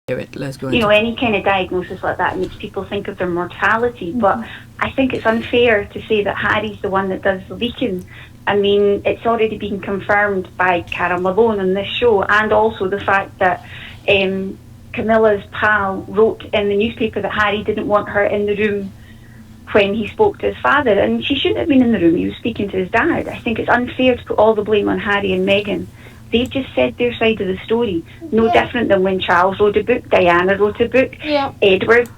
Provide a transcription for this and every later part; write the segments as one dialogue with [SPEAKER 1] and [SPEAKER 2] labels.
[SPEAKER 1] Hear it. Let's go
[SPEAKER 2] you know,
[SPEAKER 1] into it.
[SPEAKER 2] any kind of diagnosis like that makes people think of their mortality. But I think it's unfair to say that Harry's the one that does the leaking. I mean, it's already been confirmed by Cara Malone on this show, and also the fact that Camilla's pal wrote in the newspaper that Harry didn't want her in the room when he spoke to his father, and she shouldn't have been in the room. He was speaking to his dad. I think it's unfair to put all the blame on Harry and Meghan. They've just said their side of the story. No different than when Charles wrote a book, Diana wrote a book, Edward.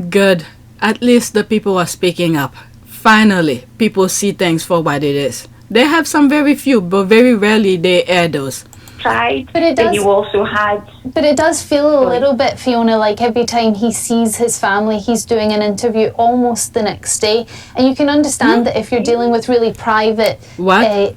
[SPEAKER 1] Good. At least the people are speaking up. Finally, people see things for what it is. They have some very few, but very rarely they air those.
[SPEAKER 2] Tried.
[SPEAKER 3] But it does,
[SPEAKER 2] then you also had...
[SPEAKER 3] But it does feel a little bit, Fiona, like every time he sees his family, he's doing an interview almost the next day. And you can understand that if you're dealing with really private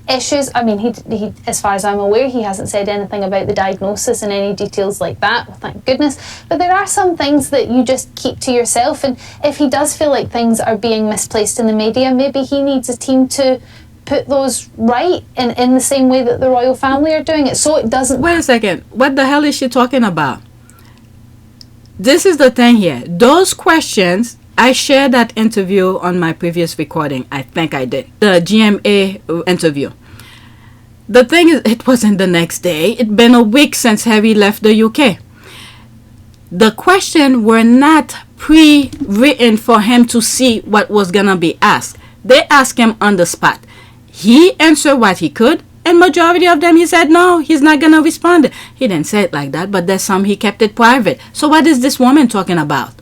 [SPEAKER 3] issues. I mean, he, as far as I'm aware, he hasn't said anything about the diagnosis and any details like that, well, thank goodness. But there are some things that you just keep to yourself. And if he does feel like things are being misplaced in the media, maybe he needs a team to put those right in the same way that the royal family are doing it, so it doesn't...
[SPEAKER 1] Wait a second. What the hell is she talking about? This is the thing here. Those questions, I shared that interview on my previous recording. I think I did. The GMA interview. The thing is, it wasn't the next day. It'd been a week since Harry left the UK. The questions were not pre-written for him to see what was gonna be asked. They asked him on the spot. He answered what he could, and majority of them he said no, he's not gonna respond. He didn't say it like that, but there's some he kept it private. So what is this woman talking about?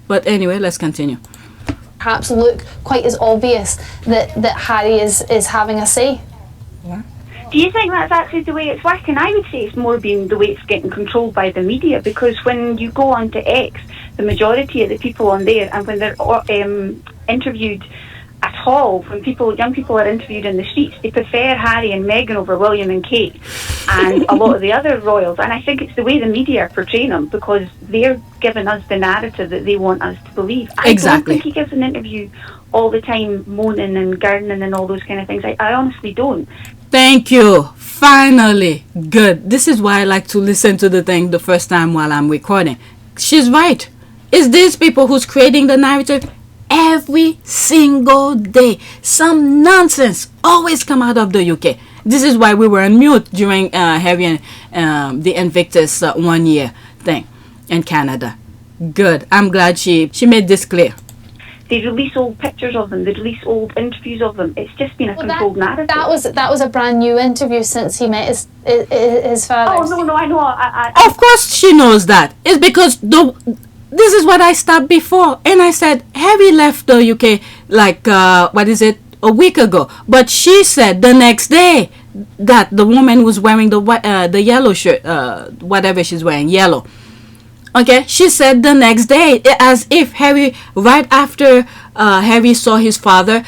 [SPEAKER 1] But anyway, let's continue.
[SPEAKER 3] Perhaps look quite as obvious that Harry is having a say.
[SPEAKER 1] Yeah.
[SPEAKER 2] Do you think that's actually the way it's working? I would say it's more being the way it's getting controlled by the media, because when you go on to X, the majority of the people on there, and when they're interviewed at all, when young people are interviewed in the streets, they prefer Harry and Meghan over William and Kate and a lot of the other royals. And I think it's the way the media are portraying them, because they're giving us the narrative that they want us to believe. I don't think he gives an interview all the time moaning and gardening and all those kind of things. I honestly don't.
[SPEAKER 1] Thank you. Finally. Good. This is why I like to listen to the thing the first time while I'm recording. She's right. It's these people who's creating the narrative. Every single day, some nonsense always come out of the UK. This is why we were on mute during Harry and the Invictus 1 year thing in Canada. Good. I'm glad she made this clear.
[SPEAKER 2] They release old pictures of them. They release old interviews of them. It's just been a controlled narrative.
[SPEAKER 3] That was a brand new interview since he met his father.
[SPEAKER 2] Oh no, I know.
[SPEAKER 1] Of course she knows that. It's because this is what I stopped before, and I said Harry left the UK like a week ago, but she said the next day that the woman was wearing the yellow shirt, whatever she's wearing, yellow. Okay, she said the next day, as if Harry, right after Harry saw his father,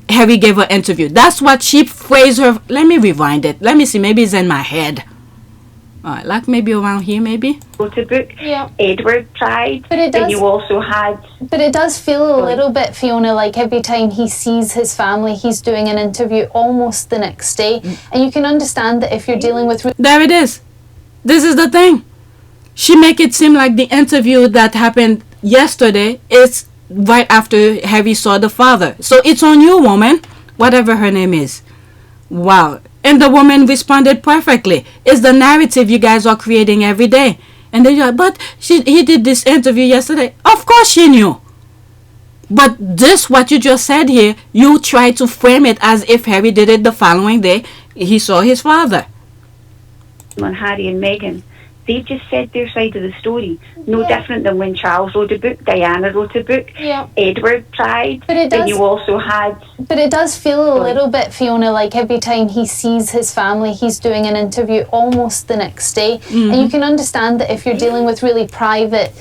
[SPEAKER 1] Harry gave an interview. That's what she phrased her. Let me rewind it. Let me see. Maybe it's in my head. Like maybe around here, maybe.
[SPEAKER 2] Wrote a book. Yeah. Edward tried.
[SPEAKER 3] But it does.
[SPEAKER 2] And you also had.
[SPEAKER 3] But it does feel a little bit, Fiona, like every time he sees his family, he's doing an interview almost the next day. And you can understand that if you're dealing with.
[SPEAKER 1] There it is. This is the thing. She make it seem like the interview that happened yesterday is right after Harry saw the father. So it's on you, woman. Whatever her name is. Wow. And the woman responded perfectly. It's the narrative you guys are creating every day. And they're like, but he did this interview yesterday. Of course she knew. But this, what you just said here, you try to frame it as if Harry did it the following day. He saw his father.
[SPEAKER 2] On Harry and Meghan. They've just said their side of the story. No different than when Charles wrote a book, Diana wrote a book, Edward tried,
[SPEAKER 3] but it does,
[SPEAKER 2] and you also had...
[SPEAKER 3] But it does feel a little bit, Fiona, like every time he sees his family, he's doing an interview almost the next day. And you can understand that if you're dealing with really private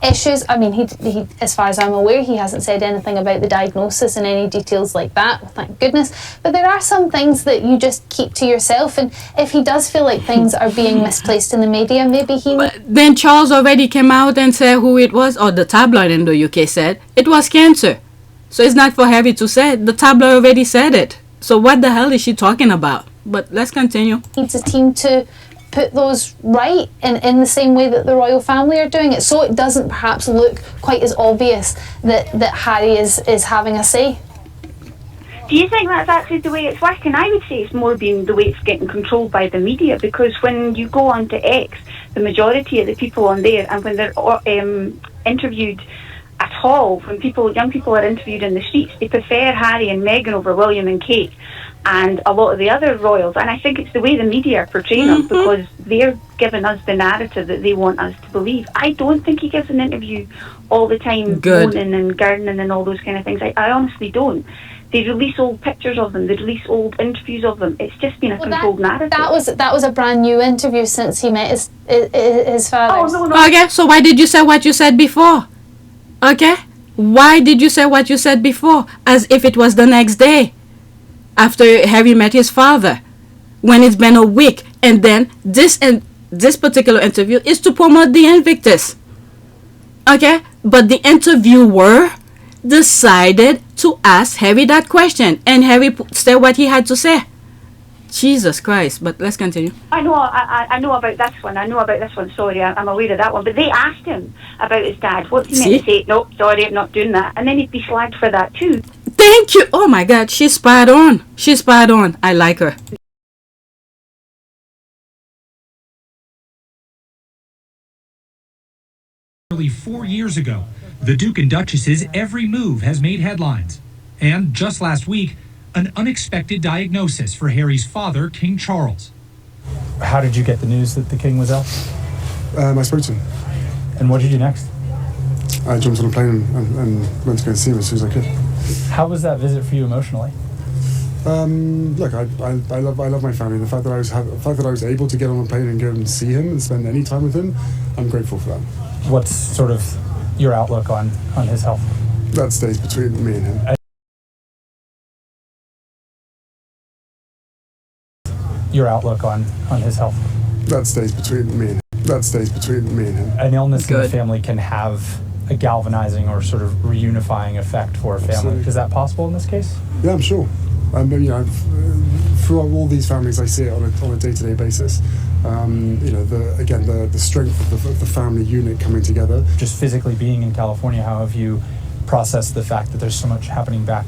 [SPEAKER 3] issues. I mean, he, as far as I'm aware, he hasn't said anything about the diagnosis and any details like that, well, thank goodness. But there are some things that you just keep to yourself, and if he does feel like things are being misplaced in the media, maybe he...
[SPEAKER 1] But then Charles already came out and said who it was, or the tabloid in the UK said, it was cancer. So it's not for Harry to say it. The tabloid already said it. So what the hell is she talking about? But let's continue.
[SPEAKER 3] Needs a team to put those right in the same way that the royal family are doing it, so it doesn't perhaps look quite as obvious that Harry is having a say?
[SPEAKER 2] Do you think that's actually the way it's working? I would say it's more being the way it's getting controlled by the media, because when you go onto X, the majority of the people on there, and when they're interviewed at all, when young people are interviewed in the streets, they prefer Harry and Meghan over William and Kate and a lot of the other royals. And I think it's the way the media are portraying us, because they're giving us the narrative that they want us to believe. I don't think he gives an interview all the time moaning and gardening and all those kind of things. I honestly don't. They release old pictures of them. They release old interviews of them. It's just been a controlled narrative.
[SPEAKER 3] That was a brand new interview since he met his father.
[SPEAKER 2] Oh, no.
[SPEAKER 1] Okay, so why did you say what you said before? Okay, why did you say what you said before, as if it was the next day after Harry met his father, when it's been a week? And then this particular interview is to promote the Invictus. Okay, but the interviewer decided to ask Harry that question, and Harry said what he had to say. Jesus Christ. But let's continue.
[SPEAKER 2] I know about this one. Sorry, I'm aware of that one. But they asked him about his dad. What's he meant to say? No, sorry, I'm not doing that. And then he'd be slagged for that too.
[SPEAKER 1] Thank you. Oh my God, she's spot on. She's spot on. I like her.
[SPEAKER 4] Nearly 4 years ago, the Duke and Duchess's every move has made headlines. And just last week, an unexpected diagnosis for Harry's father, King Charles.
[SPEAKER 5] How did you get the news that the king was ill?
[SPEAKER 6] I spoke to him.
[SPEAKER 5] And what did you do next?
[SPEAKER 6] I jumped on a plane and went to go and see him as soon as I could.
[SPEAKER 5] How was that visit for you emotionally?
[SPEAKER 6] Look, I love my family. The fact that I was able to get on a plane and go and see him and spend any time with him, I'm grateful for that.
[SPEAKER 5] What's sort of your outlook on his health?
[SPEAKER 6] That stays between me and him.
[SPEAKER 5] Your outlook on his health?
[SPEAKER 6] That stays between me and him. That stays between me and him.
[SPEAKER 5] An illness in the family can have a galvanizing or sort of reunifying effect for a family.
[SPEAKER 6] Absolutely.
[SPEAKER 5] Is that possible in this case?
[SPEAKER 6] Yeah, I'm sure. Throughout all these families, I see it on a day-to-day basis. The strength of the family unit coming together.
[SPEAKER 5] Just physically being in California, how have you processed the fact that there's so much happening back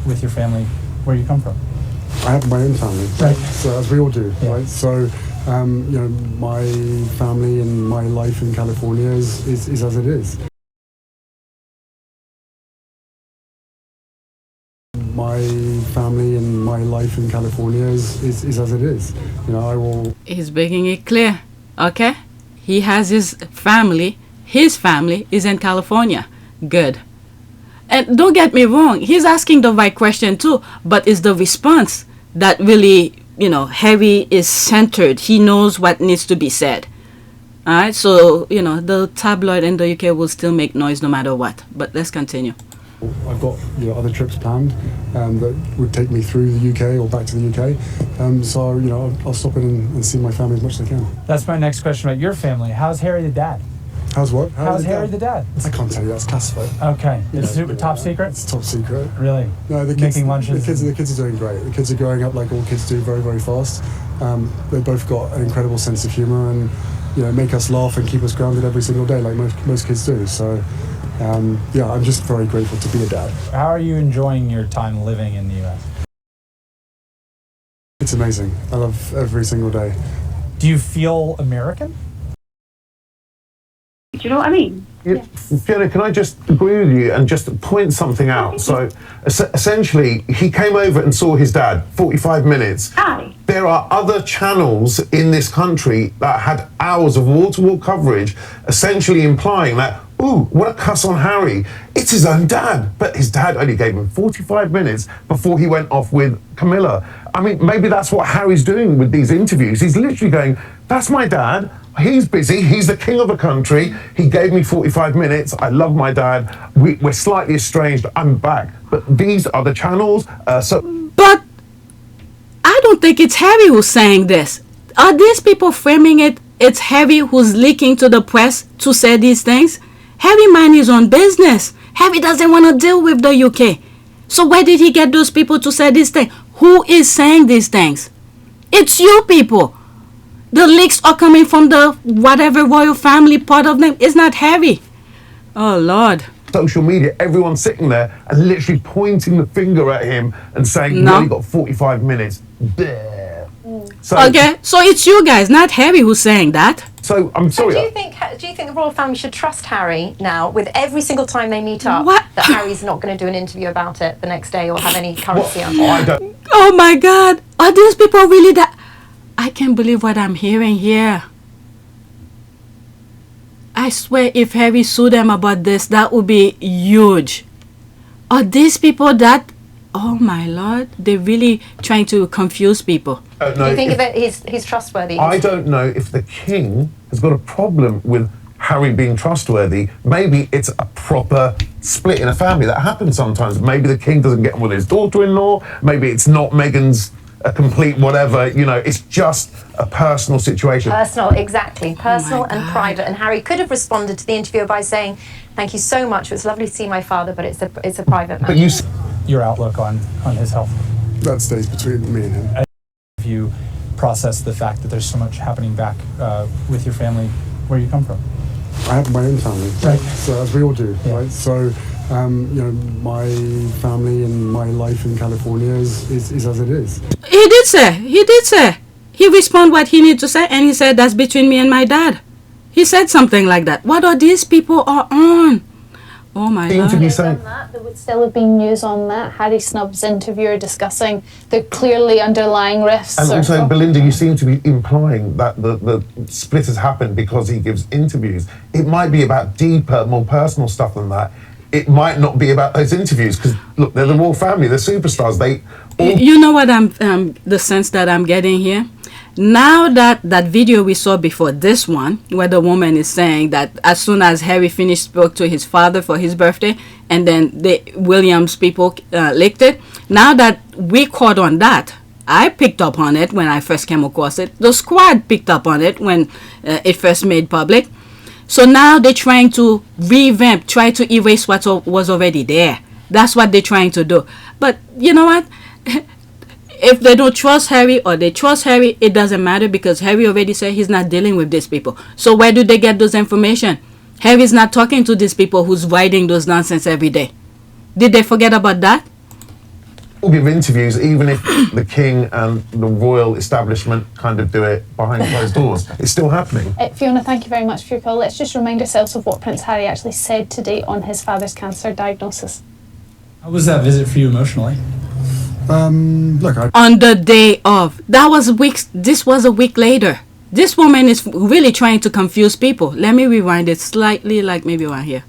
[SPEAKER 5] with your family where you come from?
[SPEAKER 6] I have my own family,
[SPEAKER 5] right?
[SPEAKER 6] So as we all do,
[SPEAKER 5] yeah.
[SPEAKER 6] Right? So, my family and my life in California is as it is. My family and my life in California is as it is. I will...
[SPEAKER 1] He's making it clear, okay? He has his family. His family is in California. Good. And don't get me wrong, he's asking the right question too, but it's the response that really, Harry is centered. He knows what needs to be said. Alright, so, the tabloid in the UK will still make noise no matter what. But let's continue.
[SPEAKER 6] I've got other trips planned that would take me through the UK or back to the UK. So, I'll stop in and see my family as much as I can.
[SPEAKER 5] That's my next question about your family. How's Harry the dad?
[SPEAKER 6] How's what?
[SPEAKER 5] How's Harry the dad?
[SPEAKER 6] I can't tell you. That's classified.
[SPEAKER 5] Okay, it's top secret.
[SPEAKER 6] It's top secret.
[SPEAKER 5] Really?
[SPEAKER 6] No, the kids.
[SPEAKER 5] Making lunches.
[SPEAKER 6] The kids are doing great. The kids are growing up like all kids do, very, very fast. They've both got an incredible sense of humour and make us laugh and keep us grounded every single day, like most kids do. So, I'm just very grateful to be a dad.
[SPEAKER 5] How are you enjoying your time living in the US?
[SPEAKER 6] It's amazing. I love every single day.
[SPEAKER 5] Do you feel American?
[SPEAKER 2] Do you know what I mean?
[SPEAKER 7] Yeah. Fiona, can I just agree with you and just point something out? So, essentially, he came over and saw his dad, 45 minutes.
[SPEAKER 2] Aye.
[SPEAKER 7] There are other channels in this country that had hours of wall-to-wall coverage, essentially implying that, ooh, what a cuss on Harry. It's his own dad. But his dad only gave him 45 minutes before he went off with Camilla. I mean, maybe that's what Harry's doing with these interviews. He's literally going, that's my dad. He's busy. He's the king of the country. He gave me 45 minutes. I love my dad. We're slightly estranged. I'm back. But these are the channels.
[SPEAKER 1] But I don't think it's Harry who's saying this. Are these people framing it? It's Harry who's leaking to the press to say these things? Harry minds his own business. Harry doesn't want to deal with the UK. So where did he get those people to say these things? Who is saying these things? It's you people. The leaks are coming from the whatever royal family part of them. It's not Harry. Oh, Lord.
[SPEAKER 7] Social media, everyone's sitting there and literally pointing the finger at him and saying, "You only got 45 minutes." There. So,
[SPEAKER 1] okay, so it's you guys, not Harry, who's saying that.
[SPEAKER 7] So I'm sorry.
[SPEAKER 8] So do you think the royal family should trust Harry now, with every single time they meet up,
[SPEAKER 1] What?
[SPEAKER 8] that Harry's not going to do an interview about it the next day or have any currency on
[SPEAKER 7] I
[SPEAKER 8] it?
[SPEAKER 7] don't.
[SPEAKER 1] Oh my God, are these people really that? I can't believe what I'm hearing here. I swear if Harry sued them about this, that would be huge. Are these people that, oh my Lord, they're really trying to confuse people.
[SPEAKER 8] Do you think that he's trustworthy?
[SPEAKER 7] I don't know if the king has got a problem with Harry being trustworthy. Maybe it's a proper split in a family. That happens sometimes. Maybe the king doesn't get on with his daughter-in-law. Maybe it's not Meghan's a complete whatever, you know, it's just a personal situation.
[SPEAKER 8] Personal, exactly. Personal and private. And Harry could have responded to the interviewer by saying, "Thank you so much. It was lovely to see my father, but it's a private matter."
[SPEAKER 7] But
[SPEAKER 5] Your outlook on his health.
[SPEAKER 6] That stays between me and him.
[SPEAKER 5] If you process the fact that there's so much happening back with your family, where you come from.
[SPEAKER 6] I have my own family,
[SPEAKER 5] Right.
[SPEAKER 6] so as we all do,
[SPEAKER 5] Yeah.
[SPEAKER 6] right? So, you know, my family and my life in California is as it is.
[SPEAKER 1] He did say. He responded what he needed to say, and he said, that's between me and my dad. He said something like that. What are these people are on? Oh my
[SPEAKER 7] seem to
[SPEAKER 1] God.
[SPEAKER 7] be saying.
[SPEAKER 3] There would still have been news on that. Harry Snub's interviewer discussing the clearly underlying risks.
[SPEAKER 7] And
[SPEAKER 3] or-
[SPEAKER 7] also, Belinda, you seem to be implying that the split has happened because he gives interviews. It might be about deeper, more personal stuff than that. It might not be about those interviews because, look, they're the royal family, they're superstars. They all.
[SPEAKER 1] You know what the sense that I'm getting here? Now that video we saw before this one, where the woman is saying that as soon as Harry finished spoke to his father for his birthday, and then the Williams people leaked it. Now that we caught on that, I picked up on it when I first came across it. The squad picked up on it when it first made public. So now they're trying to revamp, try to erase what was already there. That's what they're trying to do. But you know what? If they don't trust Harry or they trust Harry, it doesn't matter because Harry already said he's not dealing with these people. So where do they get those information? Harry's not talking to these people who's writing those nonsense every day. Did they forget about that?
[SPEAKER 7] All give interviews, even if the king and the royal establishment kind of do it behind closed doors. It's still happening.
[SPEAKER 3] Fiona, thank you very much for your call. Let's just remind ourselves of what Prince Harry actually said today on his father's cancer diagnosis.
[SPEAKER 5] How was that visit for you emotionally?
[SPEAKER 6] Look,
[SPEAKER 1] On the day of. That was weeks. This was a week later. This woman is really trying to confuse people. Let me rewind it slightly, like maybe right here.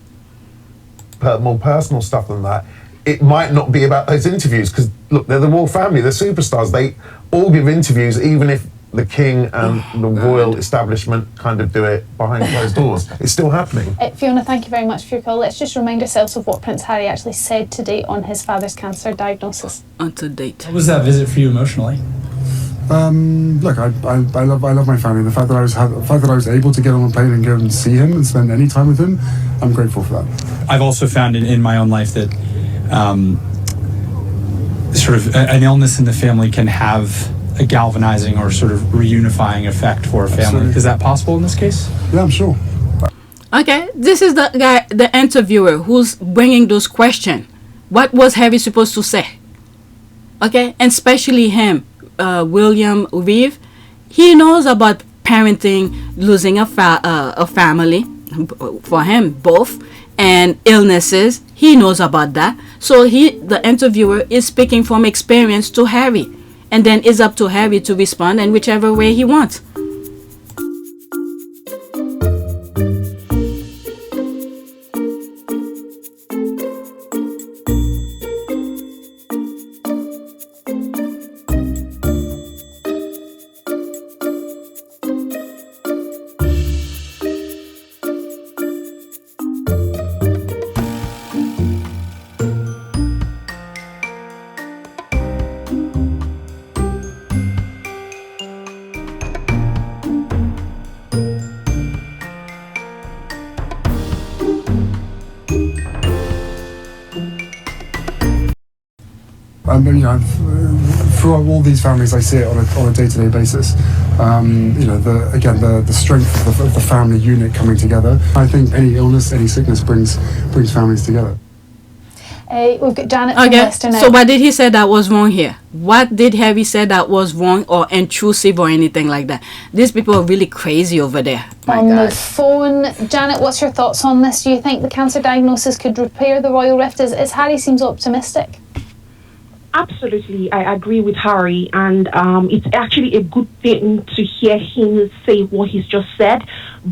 [SPEAKER 7] More personal stuff than that. It might not be about those interviews because, look, they're the royal family, they're superstars. They all give interviews, even if the king and the royal establishment kind of do it behind closed doors. It's still happening.
[SPEAKER 3] Fiona, thank you very much for your call. Let's just remind ourselves of what Prince Harry actually said today on his father's cancer diagnosis.
[SPEAKER 1] On to date.
[SPEAKER 5] How was that visit for you emotionally?
[SPEAKER 6] look, I love my family. The fact that I was able to get on a plane and go and see him and spend any time with him, I'm grateful for that.
[SPEAKER 5] I've also found in my own life that sort of an illness in the family can have a galvanizing or sort of reunifying effect for a family.
[SPEAKER 6] Absolutely.
[SPEAKER 5] Is that possible in this case?
[SPEAKER 6] Yeah, I'm sure.
[SPEAKER 1] Okay, this is the guy, the interviewer, who's bringing those questions. What was Harry supposed to say? Okay, and especially him, William Reeve. He knows about parenting, losing a family, for him, both, and illnesses. He knows about that. So the interviewer, is speaking from experience to Harry. And then it's up to Harry to respond in whichever way he wants.
[SPEAKER 6] I mean, throughout all these families, I see it on a day-to-day basis. The strength of the family unit coming together. I think any illness, any sickness brings families together.
[SPEAKER 3] We've got Janet from Leicester now.
[SPEAKER 1] So what did he say that was wrong here? What did Harry say that was wrong or intrusive or anything like that? These people are really crazy over there.
[SPEAKER 3] On the phone, Janet, what's your thoughts on this? Do you think the cancer diagnosis could repair the royal rift? As Harry seems optimistic.
[SPEAKER 9] Absolutely, I agree with Harry, and it's actually a good thing to hear him say what he's just said.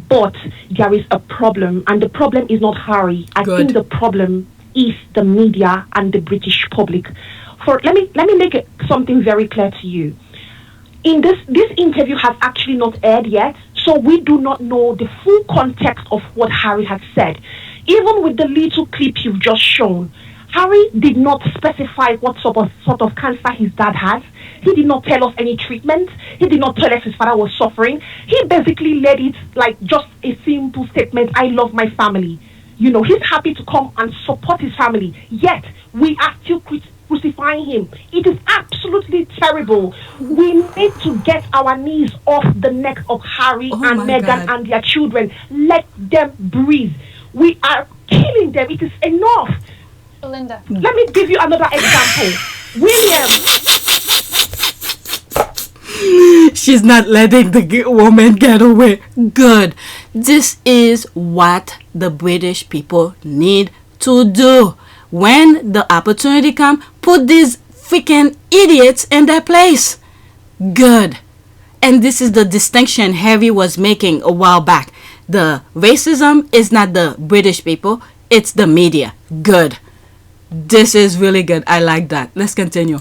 [SPEAKER 9] But there is a problem, and the problem is not Harry. I think the problem is the media and the British public. Let me make something very clear to you. In this interview has actually not aired yet, so we do not know the full context of what Harry has said. Even with the little clip you've just shown, Harry did not specify what sort of cancer his dad has. He did not tell us any treatment. He did not tell us his father was suffering. He basically led it like just a simple statement, I love my family. You know, he's happy to come and support his family. Yet, we are still crucifying him. It is absolutely terrible. We need to get our knees off the neck of Harry and Meghan and their children. Let them breathe. We are killing them. It is enough.
[SPEAKER 3] Belinda.
[SPEAKER 9] Let me give you another example. William.
[SPEAKER 1] She's not letting the woman get away. Good. This is what the British people need to do. When the opportunity comes, put these freaking idiots in their place. Good. And this is the distinction Harry was making a while back. The racism is not the British people, it's the media. Good. This is really good. I like that. Let's continue.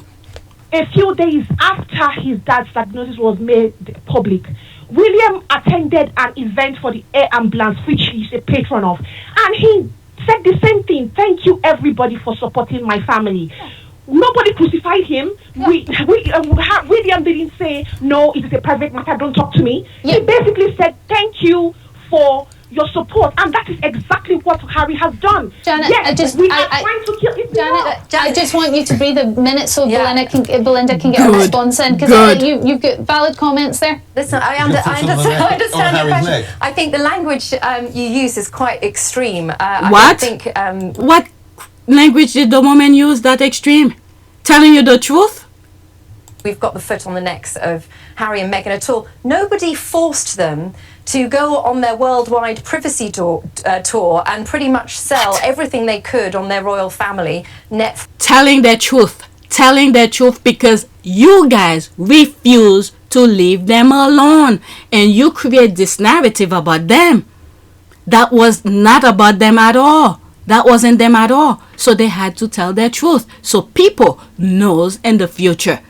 [SPEAKER 9] A few days after his dad's diagnosis was made public, William attended an event for the air ambulance, which he's a patron of, and he said the same thing. Thank you, everybody, for supporting my family. Nobody crucified him. William didn't say, no, it is a private matter, don't talk to me. He basically said, thank you for your support, and that is exactly what Harry has done.
[SPEAKER 3] Janet,
[SPEAKER 9] yes,
[SPEAKER 3] I just want you to breathe a minute so Belinda can get a response in, because you've got valid comments there.
[SPEAKER 8] Listen, I understand your question. I think the language you use is quite extreme.
[SPEAKER 1] What language did the woman use that extreme? Telling you the truth?
[SPEAKER 8] We've got the foot on the necks of Harry and Meghan at all. Nobody forced them to go on their worldwide privacy tour and pretty much sell everything they could on their royal family.
[SPEAKER 1] Telling their truth because you guys refuse to leave them alone, and you create this narrative about them that was not about them at all. That wasn't them at all. So they had to tell their truth so people knows in the future.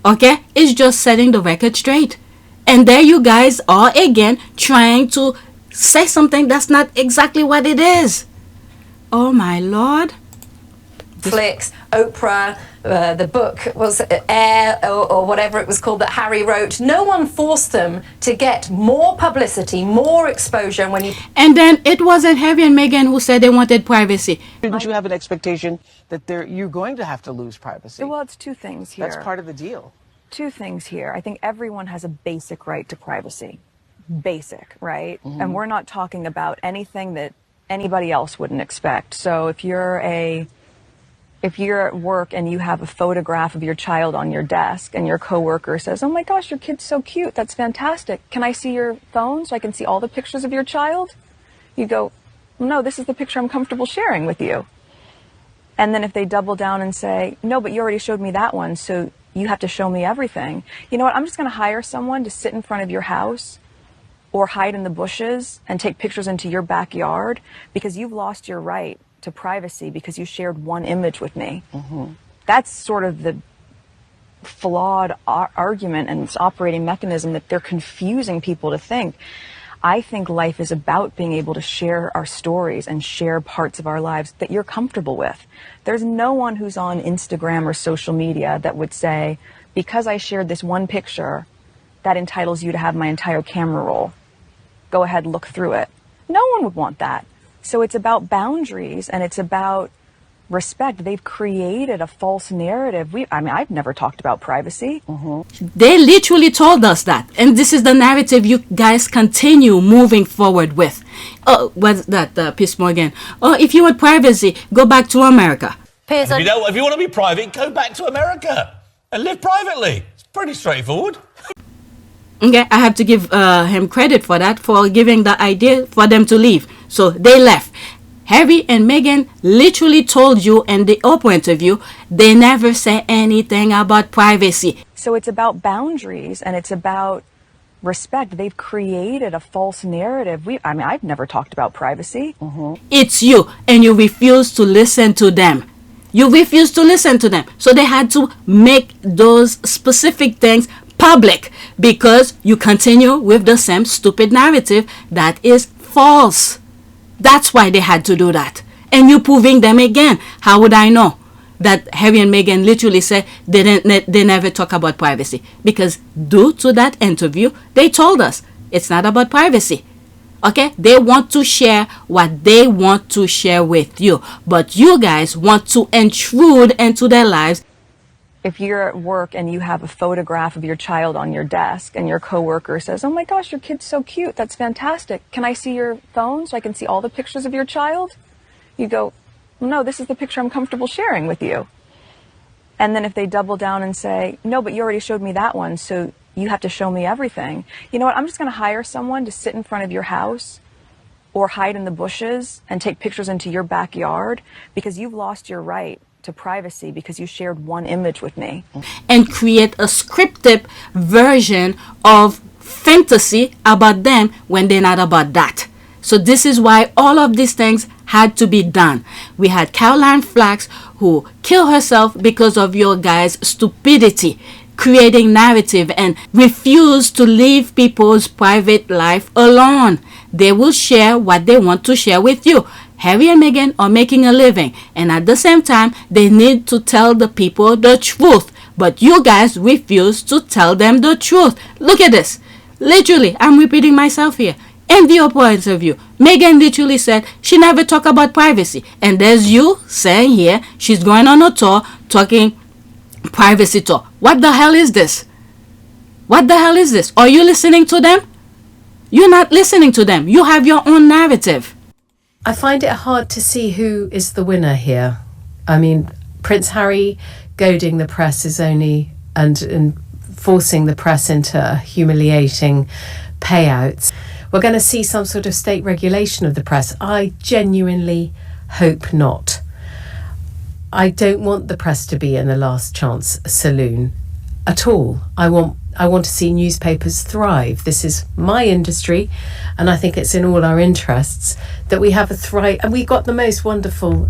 [SPEAKER 1] Okay, it's just setting the record straight. And there you guys are again trying to say something that's not exactly what it is. Oh my Lord.
[SPEAKER 8] Netflix, Oprah, the book was Air or whatever it was called that Harry wrote. No one forced them to get more publicity, more exposure.
[SPEAKER 1] And then it wasn't Harry and Meghan who said they wanted privacy.
[SPEAKER 10] Didn't you have an expectation that you're going to have to lose privacy?
[SPEAKER 11] Well, it's two things here.
[SPEAKER 10] That's part of the deal.
[SPEAKER 11] Two things here. I think everyone has a basic right to privacy. Basic, right? Mm-hmm. And we're not talking about anything that anybody else wouldn't expect. So if you're at work and you have a photograph of your child on your desk and your coworker says, "Oh my gosh, your kid's so cute. That's fantastic. Can I see your phone so I can see all the pictures of your child?" You go, "No, this is the picture I'm comfortable sharing with you." And then if they double down and say, "No, but you already showed me that one, so you have to show me everything." You know what? I'm just going to hire someone to sit in front of your house or hide in the bushes and take pictures into your backyard because you've lost your right to privacy because you shared one image with me. Mm-hmm. That's sort of the flawed argument and its operating mechanism that they're confusing people to think. I think life is about being able to share our stories and share parts of our lives that you're comfortable with. There's no one who's on Instagram or social media that would say, because I shared this one picture, that entitles you to have my entire camera roll. Go ahead, look through it. No one would want that. So it's about boundaries, and it's about respect. They've created a false narrative. I've never talked about privacy.
[SPEAKER 1] They literally told us that. And this is the narrative you guys continue moving forward with. Oh, what's that, Piers Morgan? Oh, if you want privacy, go back to America.
[SPEAKER 12] If you want to be private, go back to America and live privately. It's pretty straightforward.
[SPEAKER 1] Okay, I have to give him credit for that, for giving the idea for them to leave. So they left. Harry and Meghan literally told you in the Oprah interview, they never say anything about privacy.
[SPEAKER 11] So it's about boundaries and it's about respect. They've created a false narrative. I've never talked about privacy.
[SPEAKER 1] It's you, and you refuse to listen to them. You refuse to listen to them. So they had to make those specific things public because you continue with the same stupid narrative that is false. That's why they had to do that. And you proving them again. How would I know that Harry and Meghan literally said they never talk about privacy? Because due to that interview, they told us it's not about privacy. Okay? They want to share what they want to share with you. But you guys want to intrude into their lives.
[SPEAKER 11] If you're at work and you have a photograph of your child on your desk and your coworker says, "Oh my gosh, your kid's so cute. That's fantastic. Can I see your phone so I can see all the pictures of your child?" You go, "No, this is the picture I'm comfortable sharing with you." And then if they double down and say, "No, but you already showed me that one, so you have to show me everything." You know what? I'm just going to hire someone to sit in front of your house or hide in the bushes and take pictures into your backyard because you've lost your right to privacy because you shared one image with me.
[SPEAKER 1] And create a scripted version of fantasy about them when they're not about that. So this is why all of these things had to be done. We had Caroline Flax who killed herself because of your guys' stupidity, creating narrative and refuse to leave people's private life alone. They will share what they want to share with you. Harry and Meghan are making a living, and at the same time, they need to tell the people the truth. But you guys refuse to tell them the truth. Look at this. Literally, I'm repeating myself here. In the Oprah interview, Meghan literally said she never talked about privacy. And there's you saying here she's going on a tour talking privacy tour. What the hell is this? What the hell is this? Are you listening to them? You're not listening to them. You have your own narrative.
[SPEAKER 13] I find it hard to see who is the winner here. I mean, Prince Harry goading the press is only and forcing the press into humiliating payouts. We're going to see some sort of state regulation of the press. I genuinely hope not. I don't want the press to be in a last chance saloon at all. I want to see newspapers thrive. This is my industry, and I think it's in all our interests that we have a thrive. And we've got the most wonderful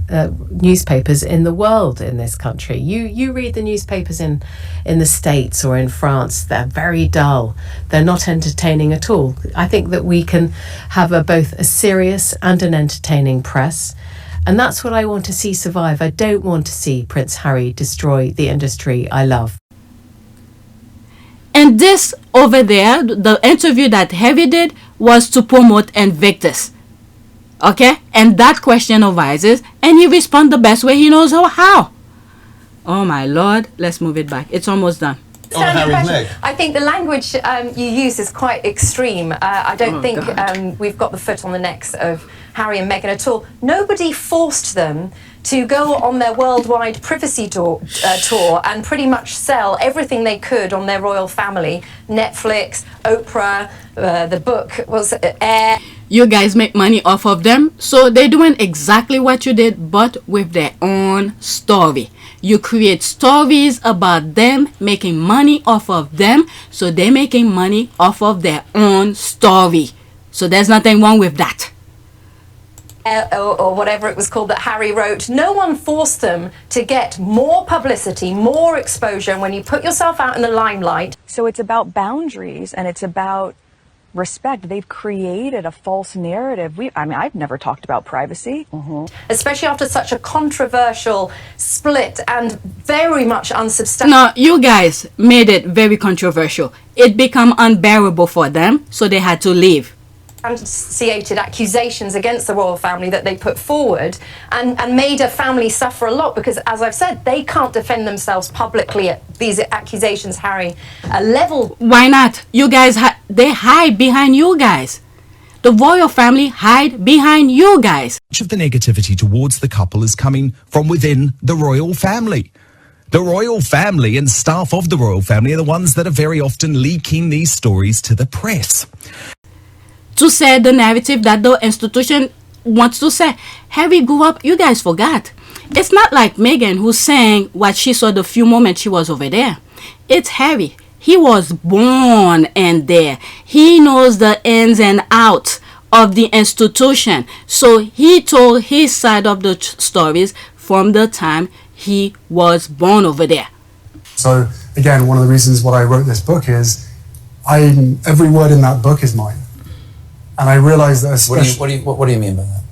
[SPEAKER 13] newspapers in the world in this country. You read the newspapers in the States or in France, they're very dull. They're not entertaining at all. I think that we can have both a serious and an entertaining press. And that's what I want to see survive. I don't want to see Prince Harry destroy the industry I love.
[SPEAKER 1] And this over there, the interview that Harry did was to promote Invictus. Okay? And that question arises, and he responds the best way he knows how. Oh my Lord. Let's move it back. It's almost done.
[SPEAKER 8] I think the language you use is quite extreme. I don't think we've got the foot on the necks of Harry and Meghan at all. Nobody forced them to go on their worldwide privacy tour and pretty much sell everything they could on their royal family. Netflix, Oprah, the book was Air.
[SPEAKER 1] You guys make money off of them, so they're doing exactly what you did, but with their own story. You create stories about them, making money off of them, so they're making money off of their own story. So there's nothing wrong with that.
[SPEAKER 8] Or whatever it was called that Harry wrote. No one forced them to get more publicity, more exposure. And when you put yourself out in the limelight.
[SPEAKER 11] So it's about boundaries and it's about respect. They've created a false narrative. I've never talked about privacy.
[SPEAKER 8] Especially after such a controversial split and very much unsubstantial.
[SPEAKER 1] No, you guys made it very controversial. It became unbearable for them, so they had to leave.
[SPEAKER 8] substantiated accusations against the royal family that they put forward and made a family suffer a lot because, as I've said, they can't defend themselves publicly at these accusations Harry leveled.
[SPEAKER 1] Why not? You guys, they hide behind you guys. The royal family hide behind you guys.
[SPEAKER 14] Much of the negativity towards the couple is coming from within the royal family. The royal family and staff of the royal family are the ones that are very often leaking these stories to the press.
[SPEAKER 1] To say the narrative that the institution wants to say. Harry grew up, you guys forgot. It's not like Meghan who's saying what she saw the few moments she was over there. It's Harry. He was born in there. He knows the ins and outs of the institution. So he told his side of the stories from the time he was born over there.
[SPEAKER 6] So again, one of the reasons why I wrote this book is every word in that book is mine. And I realized that especially...
[SPEAKER 15] What do you mean by that?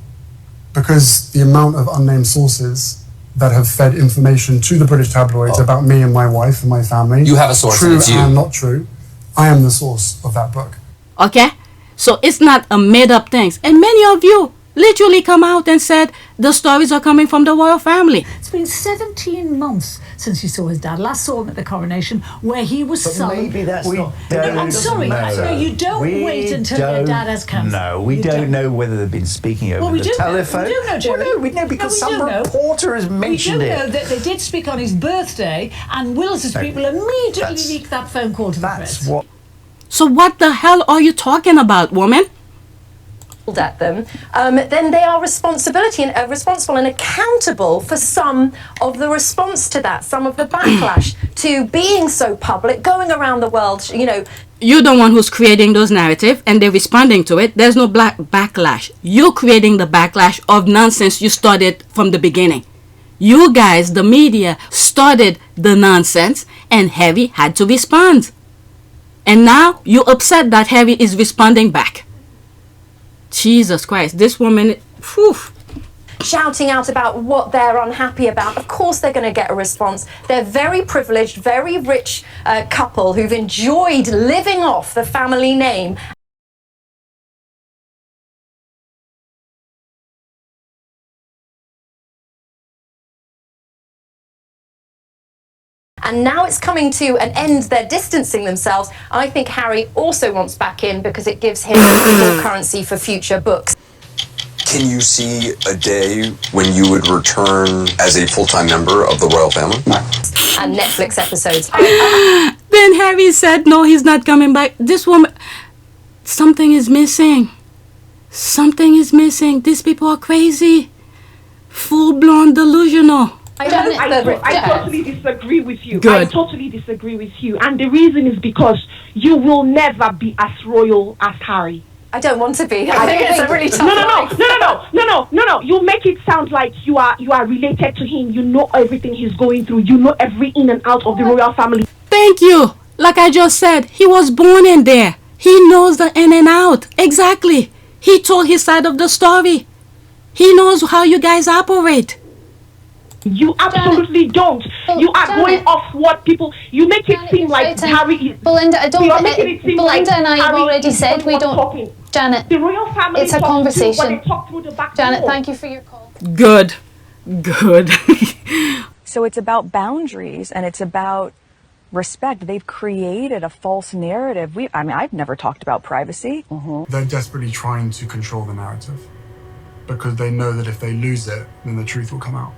[SPEAKER 6] Because the amount of unnamed sources that have fed information to the British tabloids about me and my wife and my family.
[SPEAKER 15] You have a source,
[SPEAKER 6] true
[SPEAKER 15] and it's you.
[SPEAKER 6] and not true. I am the source of that book.
[SPEAKER 1] Okay? So it's not a made-up thing. And many of you literally come out and said the stories are coming from the royal family.
[SPEAKER 16] It's been 17 months since you saw his dad. Last saw him at the coronation where he was sullen.
[SPEAKER 17] Maybe that's not...
[SPEAKER 16] I'm sorry, no, you don't wait until your dad has cancer.
[SPEAKER 17] No, we don't know whether they've been speaking over the telephone.
[SPEAKER 16] We do know, Jerry.
[SPEAKER 17] Well, no, we know because some reporter has mentioned it.
[SPEAKER 16] We do know that they did speak on his birthday and Wills's people immediately leaked that phone call to the press.
[SPEAKER 1] So what the hell are you talking about, woman?
[SPEAKER 8] At them, then they are responsible and accountable for some of the response to that, some of the backlash to being so public, going around the world, you know.
[SPEAKER 1] You're the one who's creating those narratives and they're responding to it. There's no backlash. You're creating the backlash of nonsense you started from the beginning. You guys, the media, started the nonsense and Harry had to respond. And now you're upset that Harry is responding back. Jesus Christ, this woman, whew.
[SPEAKER 8] Shouting out about what they're unhappy about. Of course they're going to get a response. They're very privileged, very rich couple who've enjoyed living off the family name. And now it's coming to an end. They're distancing themselves. I think Harry also wants back in because it gives him more currency for future books.
[SPEAKER 18] Can you see a day when you would return as a full-time member of the royal family? No.
[SPEAKER 8] And Netflix episodes.
[SPEAKER 1] Then Harry said, no, he's not coming back. This woman, something is missing. Something is missing. These people are crazy. Full-blown delusional.
[SPEAKER 9] I totally disagree with you.
[SPEAKER 1] Good.
[SPEAKER 9] I totally disagree with you. And the reason is because you will never be as royal as Harry.
[SPEAKER 8] I don't want to be. I think it's a really tough
[SPEAKER 9] No. You make it sound like you are related to him. You know everything he's going through. You know every in and out of the royal family.
[SPEAKER 1] Thank you. Like I just said, he was born in there. He knows the in and out. Exactly. He told his side of the story. He knows how you guys operate.
[SPEAKER 9] You absolutely don't. You are going off what people... You make it seem like Harry is...
[SPEAKER 3] Belinda, I don't... Belinda and I have
[SPEAKER 9] Harry
[SPEAKER 3] already said we don't...
[SPEAKER 9] Talking.
[SPEAKER 3] Janet,
[SPEAKER 9] the royal family
[SPEAKER 3] it's a conversation.
[SPEAKER 9] Janet,
[SPEAKER 3] thank you for your call.
[SPEAKER 1] Good.
[SPEAKER 11] So it's about boundaries and it's about respect. They've created a false narrative. I've never talked about privacy.
[SPEAKER 6] They're desperately trying to control the narrative because they know that if they lose it, then the truth will come out.